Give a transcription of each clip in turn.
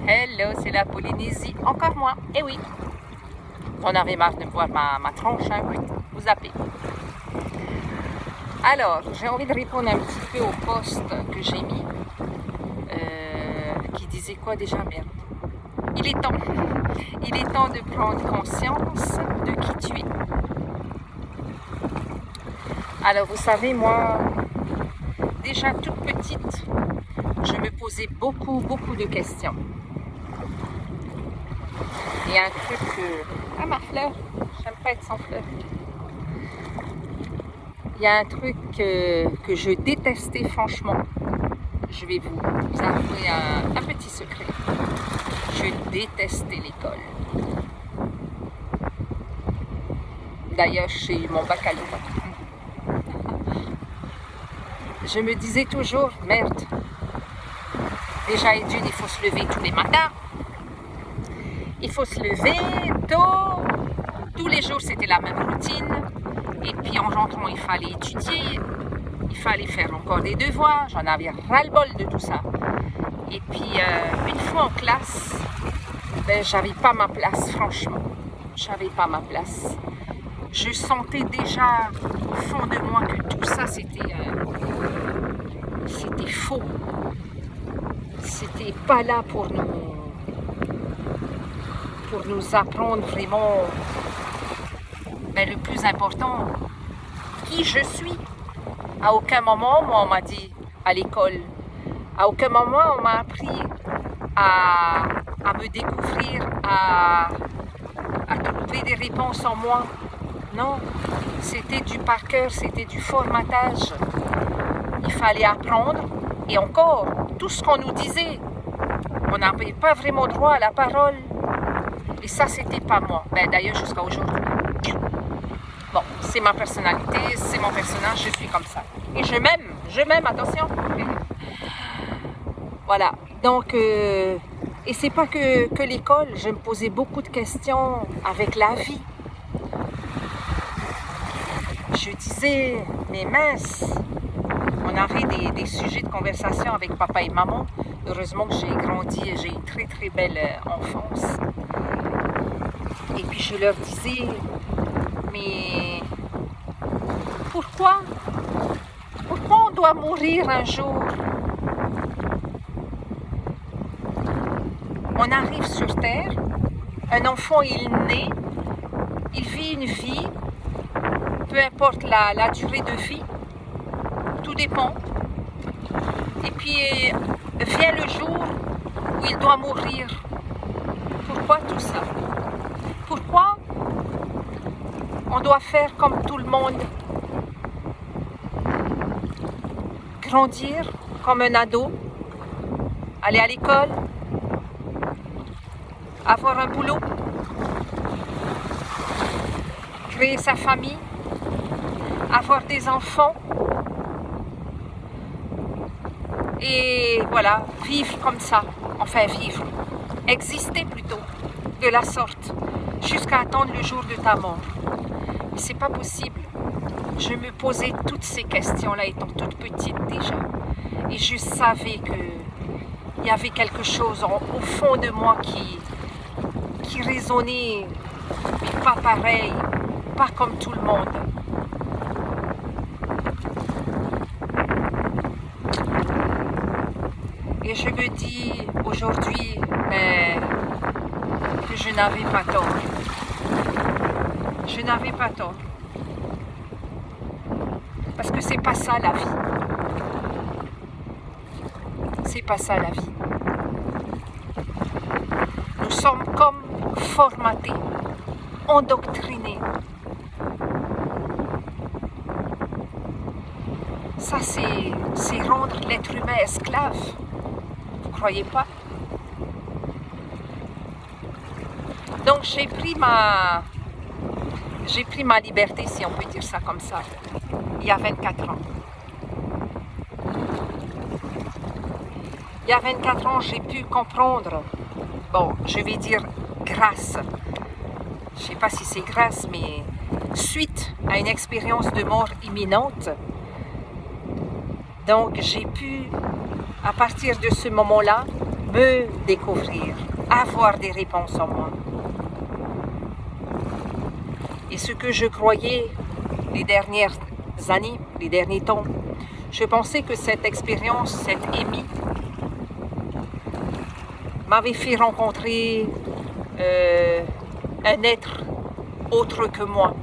Hello, c'est la Polynésie, encore moi. Eh oui, j'en avais marre de voir ma tronche, hein, vous zappez. Alors, j'ai envie de répondre un petit peu au post que j'ai mis, qui disait quoi déjà, merde. Il est temps, il est temps de prendre conscience de qui tu es. Alors, vous savez, moi, déjà toute petite, je me posais beaucoup de questions. Il y a un truc que... Ah, ma fleur, j'aime pas être sans fleur. Il y a un truc que je détestais franchement. Je vais vous avouer un petit secret. Je détestais l'école. D'ailleurs, j'ai eu mon baccalauréat. Je me disais toujours, merde, déjà études, il faut se lever tous les matins. Il faut se lever tôt. Tous les jours, c'était la même routine. Et puis, en rentrant, il fallait étudier. Il fallait faire encore des devoirs. J'en avais ras-le-bol de tout ça. Et puis, une fois en classe, j'avais pas ma place, franchement. J'avais pas ma place. Je sentais déjà au fond de moi que tout ça, c'était faux. C'était pas là pour nous apprendre vraiment le plus important, qui je suis. À aucun moment, moi, on m'a dit à l'école, à aucun moment, on m'a appris à me découvrir, à trouver des réponses en moi. Non, c'était du par cœur, c'était du formatage. Il fallait apprendre, et encore, tout ce qu'on nous disait, on n'avait pas vraiment droit à la parole. Et ça, c'était pas moi. D'ailleurs, jusqu'à aujourd'hui. Bon, c'est ma personnalité, c'est mon personnage, je suis comme ça. Et je m'aime, attention. Voilà, donc, et c'est pas que l'école, je me posais beaucoup de questions avec la vie. Je disais, mais mince, on avait des sujets de conversation avec papa et maman. Heureusement que j'ai grandi et j'ai une très belle enfance. Et puis je leur disais, mais pourquoi on doit mourir un jour? On arrive sur Terre, un enfant il naît, il vit une vie, peu importe la durée de vie, tout dépend. Et puis vient le jour où il doit mourir. Pourquoi tout ça? Pourquoi on doit faire comme tout le monde? Grandir comme un ado, aller à l'école, avoir un boulot, créer sa famille, avoir des enfants et voilà, vivre comme ça, enfin vivre, exister plutôt de la sorte, jusqu'à attendre le jour de ta mort. Mais c'est pas possible. Je me posais toutes ces questions-là étant toute petite déjà. Et je savais qu'il y avait quelque chose au fond de moi qui résonnait, mais pas pareil, pas comme tout le monde. Et je me dis aujourd'hui que je n'avais pas tort. Je n'avais pas tort. Parce que c'est pas ça la vie. C'est pas ça la vie. Nous sommes comme formatés, endoctrinés. Ça, c'est rendre l'être humain esclave. Vous croyez pas? Donc j'ai pris ma liberté, si on peut dire ça comme ça, il y a 24 ans. Il y a 24 ans, j'ai pu comprendre, bon, je vais dire grâce, je ne sais pas si c'est grâce, mais suite à une expérience de mort imminente, donc j'ai pu, à partir de ce moment-là, me découvrir, avoir des réponses en moi. Et ce que je croyais les dernières années, les derniers temps, je pensais que cette expérience, cette EMI, m'avait fait rencontrer un être autre que moi.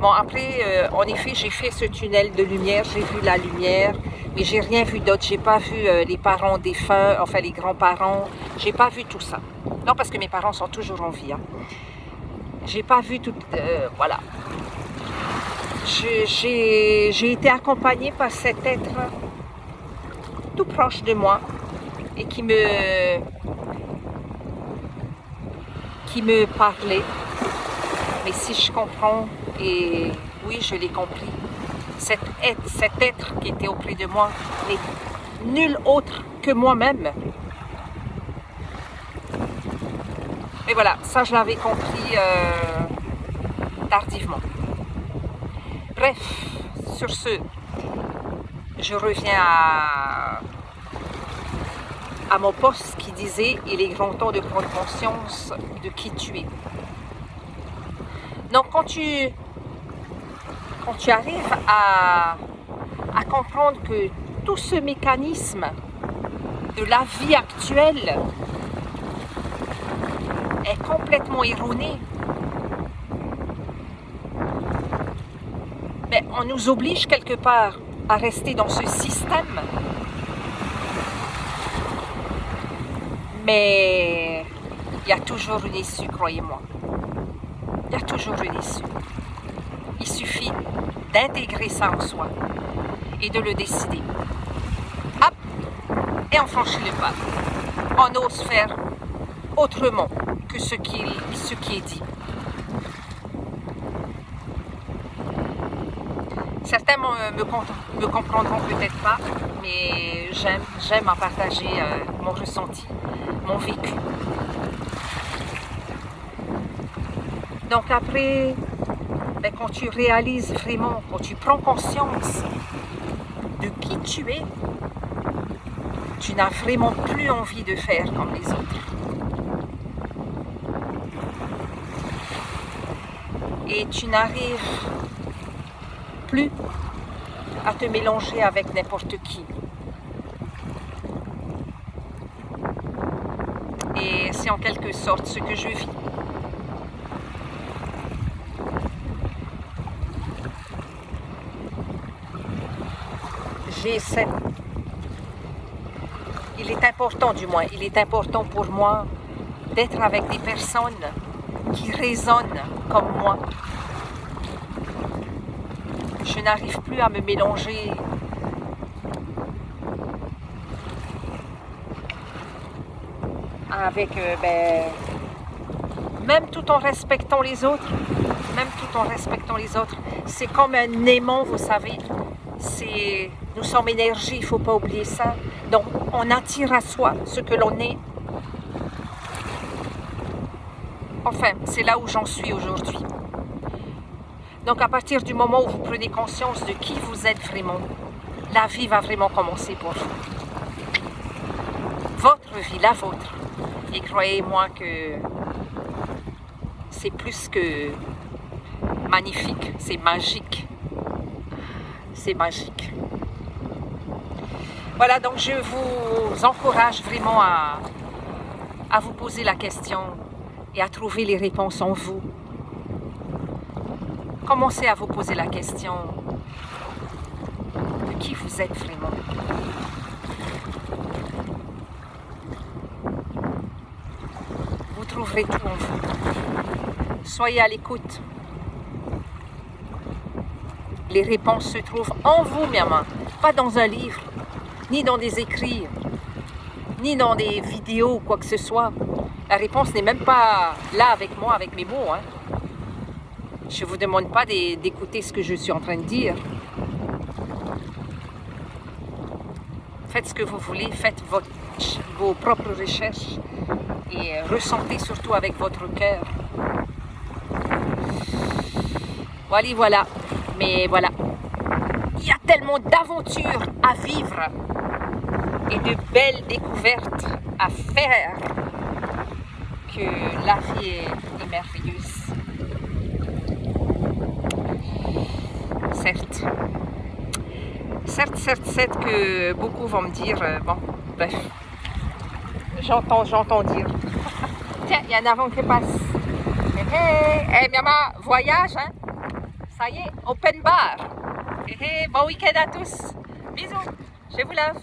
Bon, après, en effet, j'ai fait ce tunnel de lumière, j'ai vu la lumière, mais j'ai rien vu d'autre. J'ai pas vu les parents défunts, enfin les grands-parents, j'ai pas vu tout ça. Non, parce que mes parents sont toujours en vie. Hein. J'ai pas vu tout... voilà. J'ai été accompagnée par cet être tout proche de moi et qui me parlait. Mais si je comprends, et oui, je l'ai compris, cet être qui était auprès de moi n'est nul autre que moi-même. Et voilà, ça je l'avais compris tardivement. Bref, sur ce, je reviens à mon poste qui disait « Il est grand temps de prendre conscience de qui tu es ». Donc quand tu arrives à comprendre que tout ce mécanisme de la vie actuelle est complètement erroné, mais on nous oblige quelque part à rester dans ce système. Mais il y a toujours une issue, croyez-moi. Il y a toujours une issue. Il suffit d'intégrer ça en soi et de le décider. Hop, et on franchit le pas. On ose faire autrement que ce qui est dit. Certains me comprendront peut-être pas, mais j'aime à partager mon ressenti, mon vécu. Donc après, quand tu réalises vraiment, quand tu prends conscience de qui tu es, tu n'as vraiment plus envie de faire comme les autres. Et tu n'arrives plus à te mélanger avec n'importe qui. Et c'est en quelque sorte ce que je vis. Il est important, du moins, il est important pour moi d'être avec des personnes qui résonnent comme moi. Je n'arrive plus à me mélanger avec, même tout en respectant les autres, c'est comme un aimant, vous savez, nous sommes énergie, il ne faut pas oublier ça, donc on attire à soi ce que l'on est. Enfin, c'est là où j'en suis aujourd'hui. Donc à partir du moment où vous prenez conscience de qui vous êtes vraiment, la vie va vraiment commencer pour vous. Votre vie, la vôtre. Et croyez-moi que c'est plus que magnifique, c'est magique. C'est magique. Voilà, donc je vous encourage vraiment à vous poser la question et à trouver les réponses en vous. Commencez à vous poser la question de qui vous êtes vraiment. Vous trouverez tout en vous. Soyez à l'écoute. Les réponses se trouvent en vous, mes mains, pas dans un livre, ni dans des écrits, ni dans des vidéos ou quoi que ce soit. La réponse n'est même pas là avec moi, avec mes mots. Hein. Je ne vous demande pas d'écouter ce que je suis en train de dire. Faites ce que vous voulez, faites vos propres recherches et ressentez surtout avec votre cœur. Voilà. Mais voilà, il y a tellement d'aventures à vivre et de belles découvertes à faire que la vie est merveilleuse. Certes que beaucoup vont me dire, bon, bref, j'entends dire. Tiens, il y en a un qui passe. Hey, maman, voyage, hein? Ça y est, open bar. Bon week-end à tous. Bisous, je vous lave.